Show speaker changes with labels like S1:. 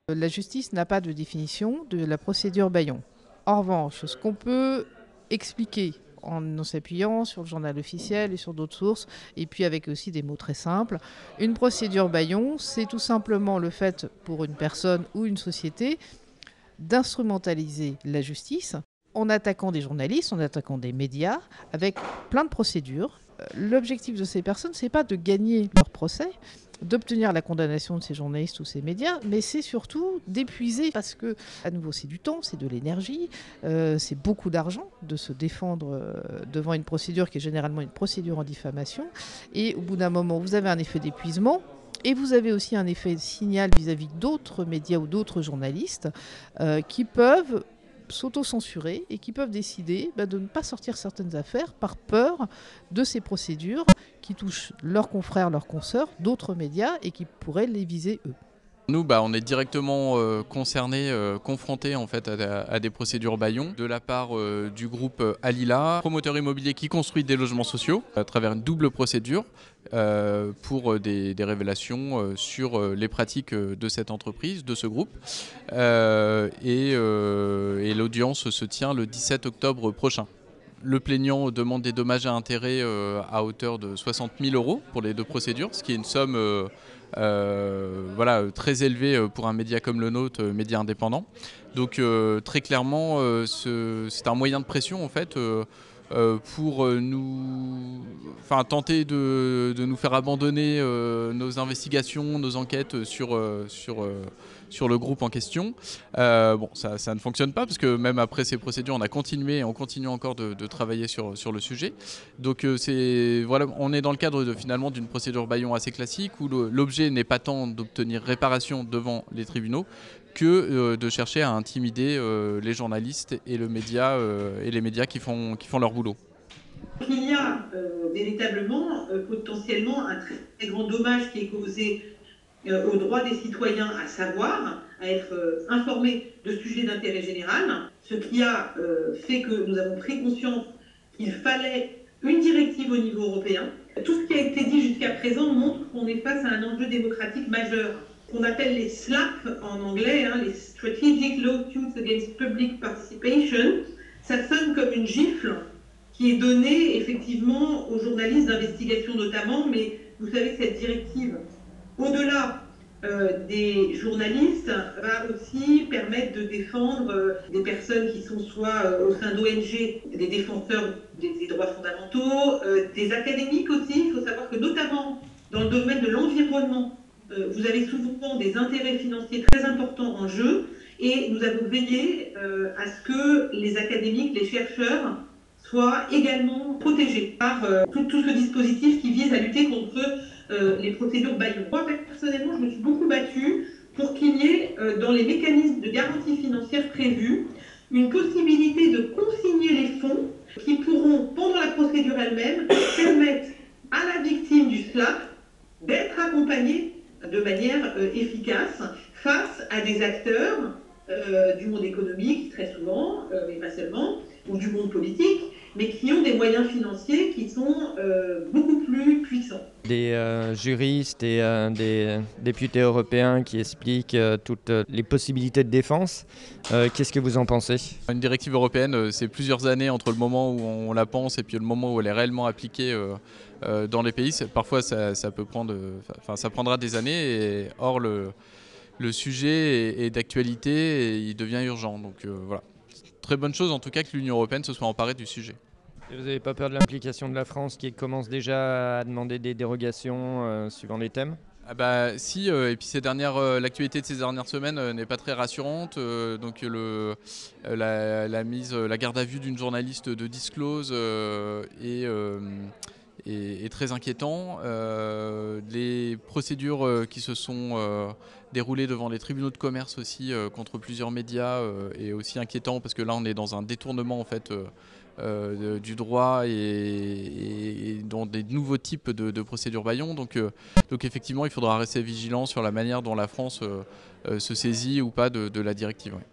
S1: La justice n'a pas de définition de la procédure Bayon. En revanche, ce qu'on peut expliquer en s'appuyant sur le journal officiel et sur d'autres sources, et puis avec aussi des mots très simples, une procédure Bayon, c'est tout simplement le fait pour une personne ou une société d'instrumentaliser la justice en attaquant des journalistes, en attaquant des médias, avec plein de procédures. L'objectif de ces personnes, c'est pas de gagner leur procès, d'obtenir la condamnation de ces journalistes ou ces médias, mais c'est surtout d'épuiser, parce que, à nouveau, c'est du temps, c'est de l'énergie, c'est beaucoup d'argent de se défendre devant une procédure qui est généralement une procédure en diffamation. Et au bout d'un moment, vous avez un effet d'épuisement. Et vous avez aussi un effet de signal vis-à-vis d'autres médias ou d'autres journalistes qui peuvent s'auto-censurer et qui peuvent décider de ne pas sortir certaines affaires par peur de ces procédures qui touchent leurs confrères, leurs consoeurs, d'autres médias et qui pourraient les viser eux.
S2: Nous, on est directement concernés, confrontés en fait à des procédures Bayon de la part du groupe Alila, promoteur immobilier qui construit des logements sociaux à travers une double procédure pour des révélations sur les pratiques de cette entreprise, de ce groupe. Et l'audience se tient le 17 octobre prochain. Le plaignant demande des dommages à intérêts à hauteur de 60 000 € pour les deux procédures, ce qui est une somme très élevée pour un média comme le nôtre, média indépendant. Donc très clairement, c'est un moyen de pression en fait pour tenter de nous faire abandonner nos investigations, nos enquêtes sur le groupe en question. Ça ne fonctionne pas parce que même après ces procédures, on a continué et on continue encore de travailler sur le sujet. Donc on est dans le cadre finalement d'une procédure Bayon assez classique où l'objet n'est pas tant d'obtenir réparation devant les tribunaux que de chercher à intimider les journalistes et les médias qui font leur boulot.
S3: Il y a véritablement potentiellement un très grand dommage qui est causé aux droits des citoyens à savoir, à être informés de sujets d'intérêt général, ce qui a fait que nous avons pris conscience qu'il fallait une directive au niveau européen. Tout ce qui a été dit jusqu'à présent montre qu'on est face à un enjeu démocratique majeur, qu'on appelle les SLAP en anglais, les Strategic Lawsuits Against Public Participation. Ça sonne comme une gifle qui est donnée effectivement aux journalistes d'investigation notamment, mais vous savez que cette directive, au-delà des journalistes, va aussi permettre de défendre des personnes qui sont soit au sein d'ONG, des défenseurs des droits fondamentaux, des académiques aussi. Il faut savoir que notamment dans le domaine de l'environnement, vous avez souvent des intérêts financiers très importants en jeu et nous avons veillé à ce que les académiques, les chercheurs soient également protégés par tout ce dispositif qui vise à lutter contre les procédures Bayon. Moi, personnellement, je me suis beaucoup battue pour qu'il y ait dans les mécanismes de garantie financière prévus une possibilité de consigner les fonds qui pourront, pendant la procédure elle-même, permettre à la victime du SLAP d'être accompagnée de manière efficace face à des acteurs du monde économique, très souvent, mais pas seulement, ou du monde politique, mais qui ont des moyens financiers qui sont beaucoup plus puissants.
S4: Des juristes et des députés européens qui expliquent toutes les possibilités de défense. Qu'est-ce que vous en pensez ?
S2: Une directive européenne, c'est plusieurs années entre le moment où on la pense et puis le moment où elle est réellement appliquée dans les pays. Parfois, ça prendra des années. Et or, le sujet est d'actualité et il devient urgent. Donc voilà. Très bonne chose en tout cas que l'Union européenne se soit emparée du sujet.
S4: Et vous n'avez pas peur de l'implication de la France qui commence déjà à demander des dérogations suivant les thèmes ?
S2: Si, et puis l'actualité de ces dernières semaines n'est pas très rassurante. Donc la garde à vue d'une journaliste de Disclose est très inquiétant. Les procédures qui se sont déroulées devant les tribunaux de commerce aussi contre plusieurs médias est aussi inquiétant parce que là on est dans un détournement en fait du droit et dans des nouveaux types de procédures Bayon. Donc effectivement il faudra rester vigilant sur la manière dont la France se saisit ou pas de la directive. Ouais.